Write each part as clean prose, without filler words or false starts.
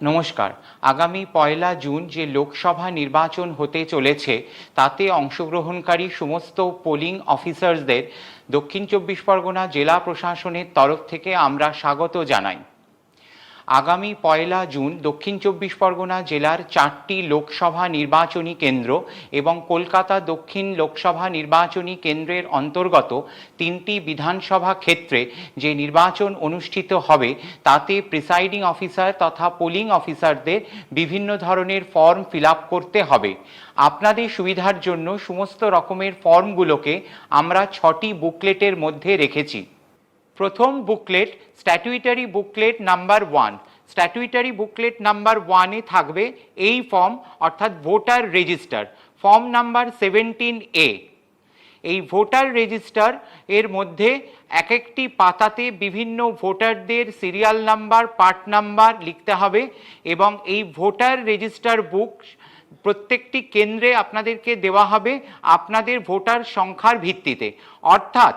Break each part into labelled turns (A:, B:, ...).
A: নমস্কার। আগামী ১লা জুন যে লোকসভা নির্বাচন হতে চলেছে তাতে অংশগ্রহণকারী সমস্ত পোলিং অফিসার্সদের দক্ষিণ চব্বিশ পরগনা জেলা প্রশাসনের তরফ থেকে আমরা স্বাগত জানাই। আগামী ১লা জুন দক্ষিণ চব্বিশ পরগনা জেলার ৪টি লোকসভা নির্বাচনী কেন্দ্র এবং কলকাতা দক্ষিণ লোকসভা নির্বাচনী কেন্দ্রের অন্তর্গত ৩টি বিধানসভা ক্ষেত্রে যে নির্বাচন অনুষ্ঠিত হবে তাতে প্রিসাইডিং অফিসার তথা পোলিং অফিসারদের বিভিন্ন ধরনের ফর্ম ফিল আপ করতে হবে। আপনাদের সুবিধার জন্য সমস্ত রকমের ফর্মগুলোকে আমরা ৬টি বুকলেটের মধ্যে রেখেছি। প্রথম booklet statutory booklet number 1। Statutory booklet number 1-এ থাকবে এই ফর্ম অর্থাৎ voter register, form number 17A। এই ভোটার রেজিস্টার এর মধ্যে এক একটি পাতাতে বিভিন্ন ভোটারদের সিরিয়াল নাম্বার, পার্ট নাম্বার লিখতে হবে এবং এই ভোটার রেজিস্টার বুক প্রত্যেকটি কেন্দ্রে আপনাদেরকে দেওয়া হবে আপনাদের ভোটার সংখ্যার ভিত্তিতে। অর্থাৎ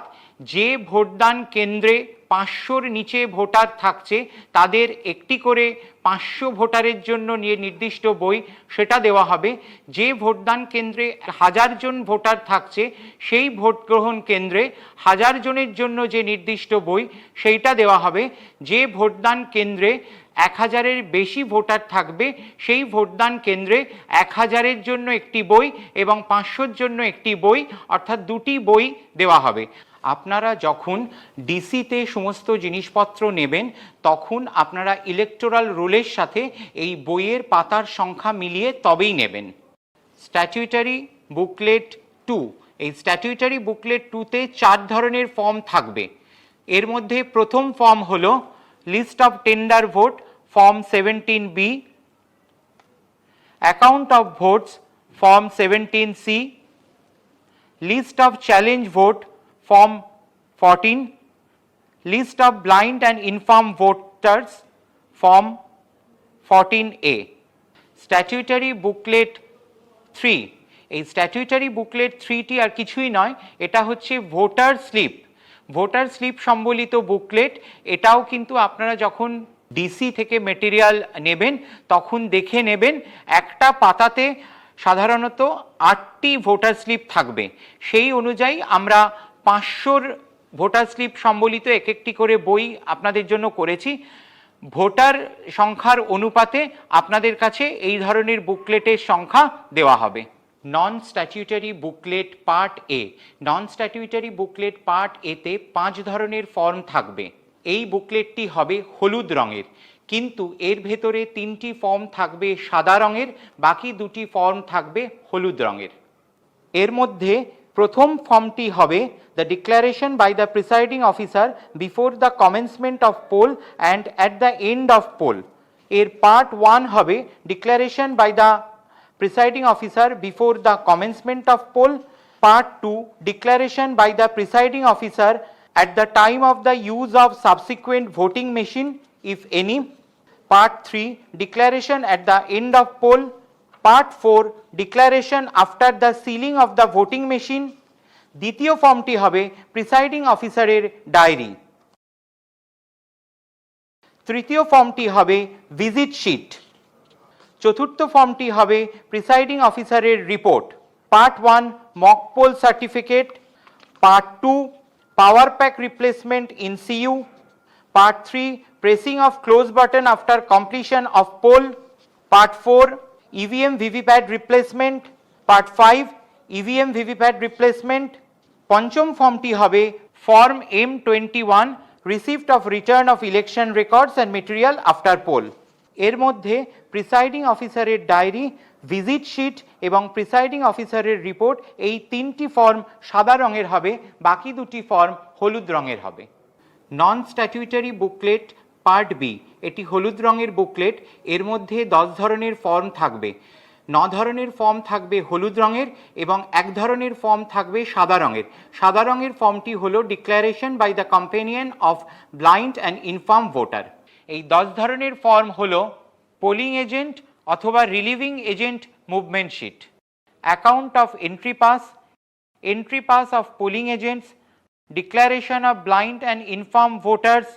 A: যে ভোটদান কেন্দ্রে ৫০০-র নিচে ভোটার থাকছে তাদের একটি করে ৫০০ ভোটারের জন্য নির্দিষ্ট বই সেটা দেওয়া হবে। যে ভোটদান কেন্দ্রে ১০০০ জন ভোটার থাকছে সেই ভোট গ্রহণ কেন্দ্রে ১০০০ জনের জন্য যে নির্দিষ্ট বই সেইটা দেওয়া হবে। যে ভোটদান কেন্দ্রে ১০০০-এর বেশি ভোটার থাকবে সেই ভোটদান কেন্দ্রে ১০০০-এর জন্য একটি বই এবং ৫০০-র জন্য একটি বই, অর্থাৎ দুটি বই দেওয়া হবে। আপনারা যখন ডিসিতে সমস্ত জিনিসপত্র নেবেন তখন আপনারা ইলেকটোরাল রোলের সাথে এই বইয়ের পাতার সংখ্যা মিলিয়ে তবেই নেবেন। স্ট্যাটুইটারি বুকলেট 2। এই স্ট্যাটুইটারি বুকলেট 2-তে ৪ ধরনের ফর্ম থাকবে। এর মধ্যে প্রথম ফর্ম হলো list of tender vote, form 17B, account of votes, form 17C, list of challenge vote, Form 14, List of blind and infirm voters, Form 14A. Statutory Booklet 3. এই স্ট্যাটুইটারি বুকলেট 3টি আর কিছুই নয়, এটা হচ্ছে ভোটার স্লিপ। ভোটার স্লিপ সম্বলিত booklet. এটাও কিন্তু আপনারা যখন ডিসি থেকে মেটেরিয়াল নেবেন তখন দেখে নেবেন। একটা পাতাতে সাধারণত ৮টি ভোটার স্লিপ থাকবে। সেই অনুযায়ী আমরা ৫০০-র ভোটার স্লিপ সম্বলিত এক একটি করে বই আপনাদের জন্য করেছি। ভোটার সংখ্যার অনুপাতে আপনাদের কাছে এই ধরনের বুকলেটের সংখ্যা দেওয়া হবে। Non statutory booklet part A. Non statutory booklet part এতে ৫ ধরনের ফর্ম থাকবে। এই বুকলেটটি হবে হলুদ রঙের, কিন্তু এর ভেতরে 3টি ফর্ম থাকবে সাদা রঙের, বাকি 2টি ফর্ম থাকবে হলুদ রঙের। এর মধ্যে প্রথম ফর্মটি হবে the declaration by the presiding officer before the commencement of poll and at the end of poll. এর পার্ট 1 হবে declaration by the presiding officer before the commencement of poll, part 2 declaration by the presiding officer at the time of the use of subsequent voting machine if any, part 3 declaration at the end of poll, part 4 declaration after the sealing of the voting machine. দ্বিতীয় ফর্মটি হবে presiding অফিসারের diary. তৃতীয় ফর্মটি হবে visit sheet. চতুর্থ ফর্মটি হবে প্রিসাইডিং অফিসারের report. Part 1 mock poll certificate, part 2 power pack replacement in CU, part 3 pressing of close button after completion of poll, part 4 EVM VVPAT replacement, part 5 EVM VVPAT replacement. পঞ্চম ফর্মটি হবে form M21 receipt of return of election records and material after poll. এর মধ্যে presiding অফিসারের diary, visit sheet এবং presiding অফিসারের report এই 3টি ফর্ম সাদা রঙের হবে, বাকি 2টি ফর্ম হলুদ রঙের হবে। Non statutory booklet part B. এটি হলুদ রঙের বুকলেট। এর মধ্যে 10 ধরনের ফর্ম থাকবে। 9 ধরনের ফর্ম থাকবে হলুদ রঙের এবং 1 ধরনের ফর্ম থাকবে সাদা রঙের। সাদা রঙের ফর্মটি হলো declaration by the companion of blind and infirm voter. এই 10 ধরনের ফর্ম হলো পোলিং এজেন্ট অথবা relieving agent movement sheet, account of entry pass of polling agents, declaration of blind and infirm voters,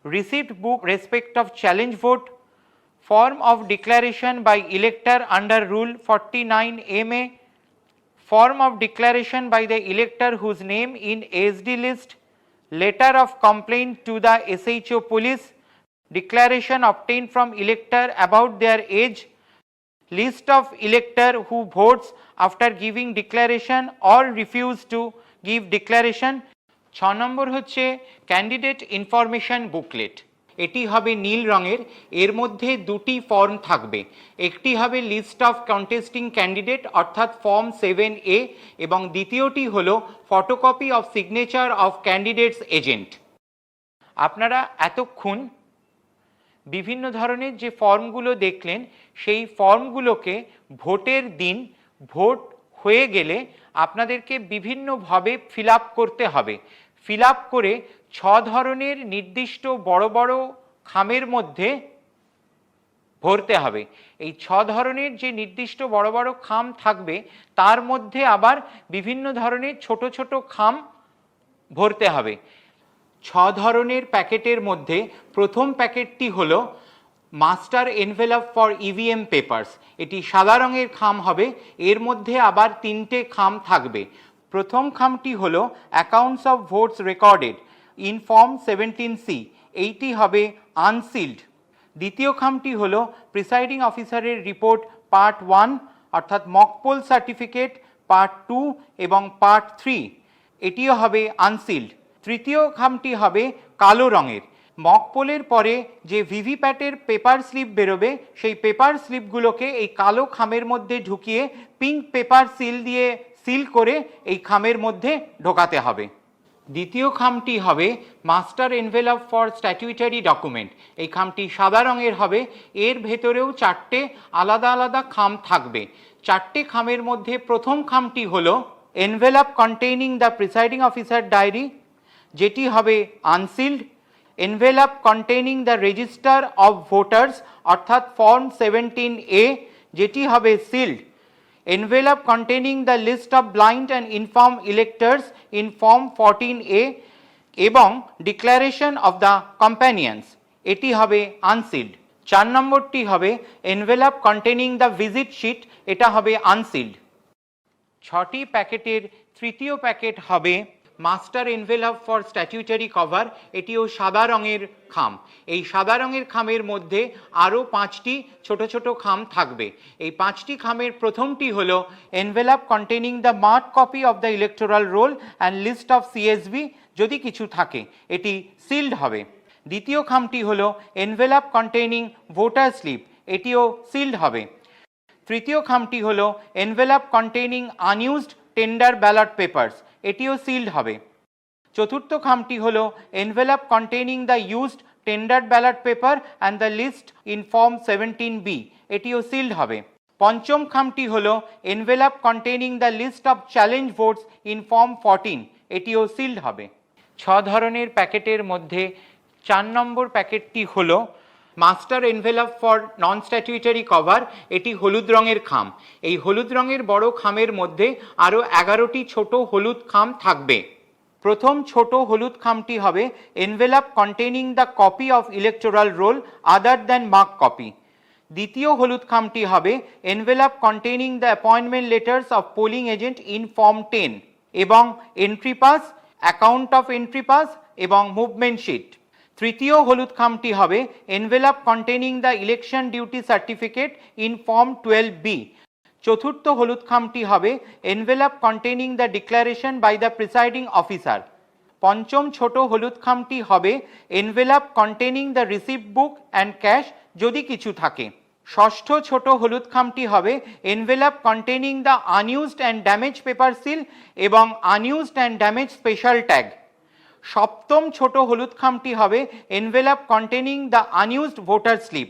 A: receipt book respect of challenge vote, form of declaration by elector under Rule 49 MA, form of declaration by the elector whose name in ASD list, letter of complaint to the SHO police, declaration obtained from elector about their age, list of elector who votes after giving declaration or refuse to give declaration। 6 নম্বর হচ্ছে candidate information booklet. এটি হবে নীল রঙের, এর মধ্যে দুটি form থাকবে, একটি হবে লিস্ট অফ কন্টেস্টিং ক্যান্ডিডেট অর্থাৎ ফর্ম 7A এবং দ্বিতীয়টি হলো photocopy of signature of candidates agent. আপনারা এতক্ষণ বিভিন্ন ধরনের যে ফর্মগুলো দেখলেন সেই ফর্মগুলোকে ভোটের দিন ভোট হয়ে গেলে আপনাদেরকে বিভিন্নভাবে ফিল আপ করতে হবে। ফিল আপ করে 6 ধরনের নির্দিষ্ট বড় বড় খামের মধ্যে ভরতে হবে। এই 6 ধরনের যে নির্দিষ্ট বড় বড় খাম থাকবে তার মধ্যে আবার বিভিন্ন ধরনের ছোট ছোট খাম ভরতে হবে। 6 ধরনের প্যাকেটের মধ্যে প্রথম প্যাকেটটি হলো master envelope for EVM papers. এটি সাদা রঙের খাম হবে, এর মধ্যে আবার 3টে খাম থাকবে। প্রথম খামটি হলো accounts of votes recorded in form 17C, এইটি হবে আনসিল্ড। দ্বিতীয় খামটি হলো প্রিসাইডিং অফিসারের রিপোর্ট পার্ট 1 অর্থাৎ মকপোল সার্টিফিকেট পার্ট 2 এবং পার্ট 3, এটিও হবে আনসিল্ড। তৃতীয় খামটি হবে কালো রঙের। মকপোলের পরে যে ভিভিপ্যাটের পেপার স্লিপ বেরোবে সেই পেপার স্লিপগুলোকে এই কালো খামের মধ্যে ঢুকিয়ে পিঙ্ক পেপার সিল দিয়ে সিল করে এই খামের মধ্যে ঢোকাতে হবে। দ্বিতীয় খামটি হবে master envelope for statutory document. এই খামটি সাদা রঙের হবে, এর ভেতরেও 4টে আলাদা আলাদা খাম থাকবে। 4টে খামের মধ্যে প্রথম খামটি হলো envelope containing the presiding officer diary, যেটি হবে unsealed. Envelope containing the register of voters অর্থাৎ ফর্ম 17A, যেটি হবে sealed. envelope containing the list of blind and infirm electors in form 14A এবং declaration of the companions, এটি হবে unsealed। 4 নম্বরটি হবে envelope containing the visit sheet, এটা হবে unsealed। 6টি প্যাকেটের তৃতীয় প্যাকেট হবে master envelope for statutory cover, এটিও সাদা রঙের খাম। এই সাদা রঙের খামের মধ্যে আরও 5টি ছোট ছোট খাম থাকবে। এই 5টি খামের প্রথমটি হলো envelope containing the mark copy of the electoral roll and list of CSB, যদি কিছু থাকে এটি সিল্ড হবে। দ্বিতীয় খামটি হলো এনভেলপ কন্টেইনিং ভোটার স্লিপ, এটিও সিল্ড হবে। তৃতীয় খামটি হলো envelope containing unused tender ballot papers, এটিও সিল্ড হবে। চতুর্থ খামটি হলো envelope containing the used tender ballot paper and the list in form 17B, এটিও সিল্ড হবে। পঞ্চম খামটি হলো envelope containing the list of challenge votes in form 14, এটিও সিল্ড হবে। 6 ধরনের প্যাকেটের মধ্যে 4 নম্বর প্যাকেটটি হলো master envelope for non statutory cover, এটি হলুদ রঙের খাম। এই হলুদ রঙের বড় খামের মধ্যে আরও 11টি ছোট হলুদ খাম থাকবে। প্রথম ছোট হলুদ খামটি হবে envelope containing the copy of electoral roll other than mark copy. দ্বিতীয় হলুদ খামটি হবে envelope containing the appointment letters of polling agent in form 10 এবং entry pass, account of entry pass এবং মুভমেন্ট শিট। তৃতীয় হলুদ খামটি হবে envelope containing the election duty certificate in form 12B। চতুর্থ হলুদ খামটি হবে envelope containing the declaration by the presiding officer. পঞ্চম ছোট হলুদ খামটি হবে envelope containing the receipt book and cash, যদি কিছু থাকে। ষষ্ঠ ছোট হলুদ খামটি হবে envelope containing the unused and damage paper seal এবং unused and damage special tag. সপ্তম ছোট হলুদ খামটি হবে envelope containing the unused voter slip.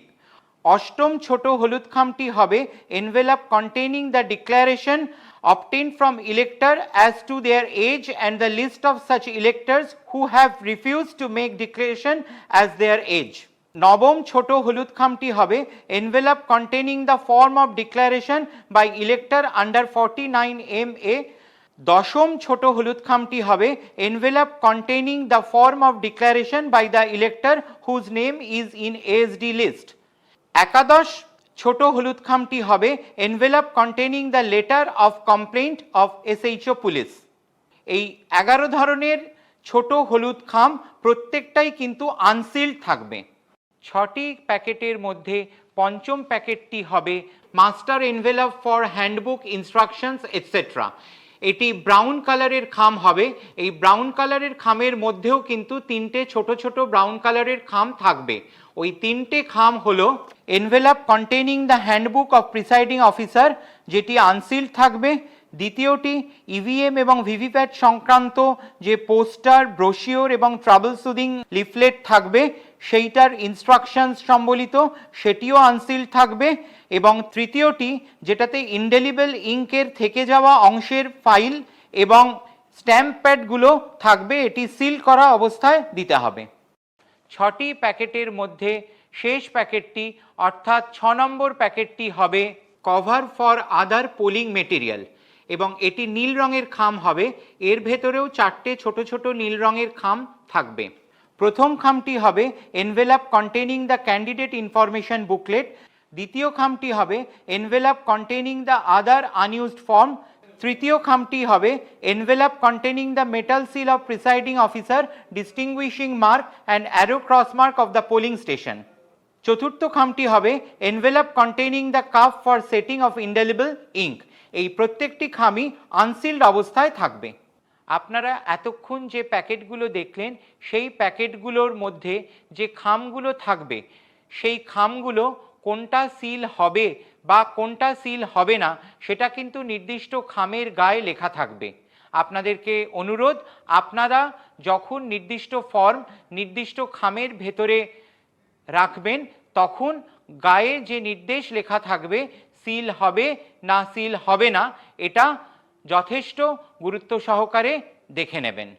A: অষ্টম ছোট হলুদ খামটি হবে envelope containing the declaration obtained from elector as to their age and the list of such electors who have refused to make declaration as their age. নবম ছোট হলুদ খামটি হবে envelope containing the form of declaration by elector under 49MA। দশম ছোট হলুদ খামটি হবে envelope containing the form of declaration by the elector whose name is in ASD list. একাদশ ছোট হলুদ খামটি হবে envelope containing the letter of complaint of SHO police. এই 11 ধরনের ছোট হলুদ খাম প্রত্যেকটাই কিন্তু আনসিল্ড থাকবে। 6টি প্যাকেটের মধ্যে পঞ্চম প্যাকেটটি হবে master envelope for handbook instructions etcetera. এটি ব্রাউন কালারের খাম হবে। এই ব্রাউন কালারের খামের মধ্যেও কিন্তু 3টে ছোট ছোট ব্রাউন কালারের খাম থাকবে। ওই 3টে খাম হলো envelope containing the handbook of presiding officer, যেটি আনসিল্ড থাকবে। দ্বিতীয়টি ইভিএম এবং ভিভিপ্যাট সংক্রান্ত যে পোস্টার, ব্রোশিওর এবং ট্রাবল সুদিং লিফলেট থাকবে সেইটার ইনস্ট্রাকশনস সম্বলিত, সেটিও আনসিল্ড থাকবে। এবং তৃতীয়টি যেটাতে ইনডেলিবল ইঙ্কের থেকে যাওয়া অংশের ফাইল এবং স্ট্যাম্প প্যাডগুলো থাকবে, এটি সিল করা অবস্থায় দিতে হবে। 6টি প্যাকেটের মধ্যে শেষ প্যাকেটটি অর্থাৎ 6 নম্বর প্যাকেটটি হবে cover for other polling material এবং এটি নীল রঙের খাম হবে। এর ভেতরেও 4টে ছোট ছোট নীল রঙের খাম থাকবে। প্রথম খামটি হবে envelope containing the candidate information booklet. দ্বিতীয় খামটি হবে envelope containing the other unused form. তৃতীয় খামটি হবে envelope containing the metal seal of presiding officer, distinguishing mark and arrow cross mark of the polling station. চতুর্থ খামটি হবে envelope containing the cup for setting of indelible ink. এই প্রত্যেকটি খামই unsealed অবস্থায় থাকবে। আপনারা এতক্ষণ যে প্যাকেটগুলো দেখলেন সেই প্যাকেটগুলোর মধ্যে যে খামগুলো থাকবে সেই খামগুলো কোনটা সিল হবে বা কোনটা সিল হবে না সেটা কিন্তু নির্দিষ্ট খামের গায়ে লেখা থাকবে। আপনাদেরকে অনুরোধ, আপনারা যখন নির্দিষ্ট ফর্ম নির্দিষ্ট খামের ভেতরে রাখবেন তখন গায়ে যে নির্দেশ লেখা থাকবে সিল হবে না সিল হবে না, এটা যথেষ্ট গুরুত্ব সহকারে দেখে নেবেন।